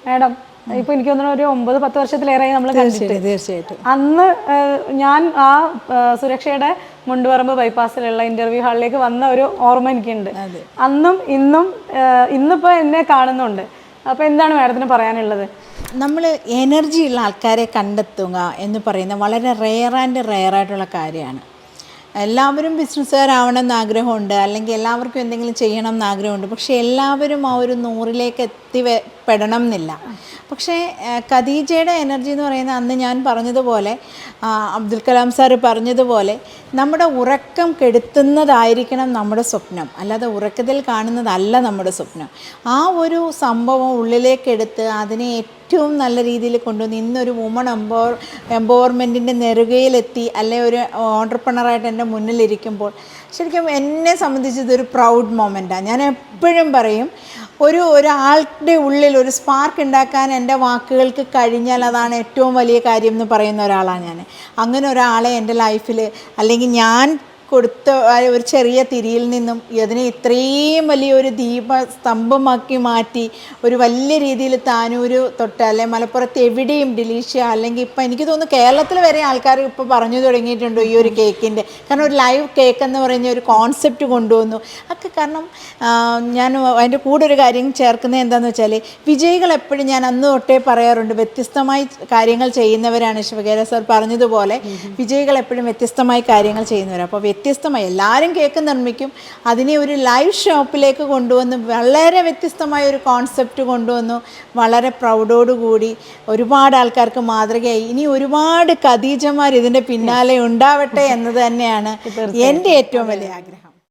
Madam ഇപ്പൊ എനിക്ക് തോന്നുന്നു ഒരു 9-10 വർഷത്തിലേറെയായി നമ്മൾ കണ്ടിട്ട്. തീർച്ചയായിട്ടും അന്ന് ഞാൻ ആ സുരക്ഷയുടെ മുണ്ടുപറമ്പ് ബൈപ്പാസിലുള്ള ഇന്റർവ്യൂ ഹാളിലേക്ക് വന്ന ഒരു ഓർമ്മ എനിക്കുണ്ട്. അന്നും ഇന്നിപ്പോൾ എന്നെ കാണുന്നുണ്ട്. അപ്പോൾ എന്താണ് മാഡത്തിന് പറയാനുള്ളത്? നമ്മൾ എനർജി ഉള്ള ആൾക്കാരെ കണ്ടെത്തുക എന്ന് പറയുന്നത് വളരെ റെയറായിട്ടുള്ള കാര്യമാണ്. എല്ലാവരും ബിസിനസ്സുകാരാവണമെന്ന് ആഗ്രഹമുണ്ട്, അല്ലെങ്കിൽ എല്ലാവർക്കും എന്തെങ്കിലും ചെയ്യണം എന്ന് ആഗ്രഹമുണ്ട്. പക്ഷേ എല്ലാവരും ആ ഒരു 100-ലേക്ക് എത്തിപ്പെടണം എന്നില്ല. പക്ഷേ ഖദീജയുടെ എനർജി എന്ന് പറയുന്നത് അന്ന് ഞാൻ പറഞ്ഞതുപോലെ, അബ്ദുൽ കലാം സാറ് പറഞ്ഞതുപോലെ, നമ്മുടെ ഉറക്കം കെടുത്തുന്നതായിരിക്കണം നമ്മുടെ സ്വപ്നം, അല്ലാതെ ഉറക്കത്തിൽ കാണുന്നതല്ല നമ്മുടെ സ്വപ്നം. ആ ഒരു സംഭവം ഉള്ളിലേക്കെടുത്ത് അതിനെ ഏറ്റവും നല്ല രീതിയിൽ കൊണ്ടുവന്ന് ഇന്നൊരു വുമൺ എംപവർമെൻറ്റിൻ്റെ നെറുകയിലെത്തി, അല്ലെ ഒരു ഓൺട്രപ്രണറായിട്ട് എൻ്റെ മുന്നിലിരിക്കുമ്പോൾ ശരിക്കും എന്നെ സംബന്ധിച്ച് ഇതൊരു പ്രൗഡ് മൊമെൻറ്റാണ്. ഞാൻ എപ്പോഴും പറയും, ഒരാളുടെ ഉള്ളിൽ ഒരു സ്പാർക്ക് ഉണ്ടാക്കാൻ എൻ്റെ വാക്കുകൾക്ക് കഴിഞ്ഞാൽ അതാണ് ഏറ്റവും വലിയ കാര്യം എന്ന് പറയുന്ന ഒരാളാണ് ഞാൻ. അങ്ങനെ ഒരാളെ എൻ്റെ ലൈഫിൽ, അല്ലെങ്കിൽ ഞാൻ കൊടുത്ത ഒരു ചെറിയ തിരിയിൽ നിന്നും അതിനെ ഇത്രയും വലിയൊരു ദീപസ്തംഭമാക്കി മാറ്റി ഒരു വലിയ രീതിയിൽ താനൂർ തൊട്ട് അല്ലെ മലപ്പുറത്ത് എവിടെയും ഡിലീഷ്യ, അല്ലെങ്കിൽ ഇപ്പം എനിക്ക് തോന്നുന്നു കേരളത്തിൽ വരെ ആൾക്കാർ ഇപ്പോൾ പറഞ്ഞു തുടങ്ങിയിട്ടുണ്ട് ഈ ഒരു കേക്കിൻ്റെ. കാരണം ഒരു ലൈവ് കേക്ക് എന്ന് പറയുന്ന ഒരു കോൺസെപ്റ്റ് കൊണ്ടുവന്നു ഒക്കെ. കാരണം ഞാൻ അതിൻ്റെ കൂടെ ഒരു കാര്യം ചേർക്കുന്നത് എന്താണെന്ന് വെച്ചാൽ, വിജയികൾ എപ്പോഴും ഞാൻ അന്ന് തൊട്ടേ പറയാറുണ്ട്, വ്യത്യസ്തമായി കാര്യങ്ങൾ ചെയ്യുന്നവരാണ്. ശിവകേര സാർ പറഞ്ഞതുപോലെ വിജയികൾ എപ്പോഴും വ്യത്യസ്തമായി കാര്യങ്ങൾ ചെയ്യുന്നവരാണ്. അപ്പോൾ വ്യത്യസ്തമായി എല്ലാവരും കേക്ക് നിർമ്മിക്കും, അതിനെ ഒരു ലൈവ് ഷോപ്പിലേക്ക് കൊണ്ടുവന്ന് വളരെ വ്യത്യസ്തമായ ഒരു കോൺസെപ്റ്റ് കൊണ്ടുവന്നു. വളരെ പ്രൗഡോടുകൂടി ഒരുപാട് ആൾക്കാർക്ക് മാതൃകയായി. ഇനി ഒരുപാട് ഖദീജമാർ ഇതിൻ്റെ പിന്നാലെ ഉണ്ടാവട്ടെ എന്നത് തന്നെയാണ് എൻ്റെ ഏറ്റവും വലിയ ആഗ്രഹം.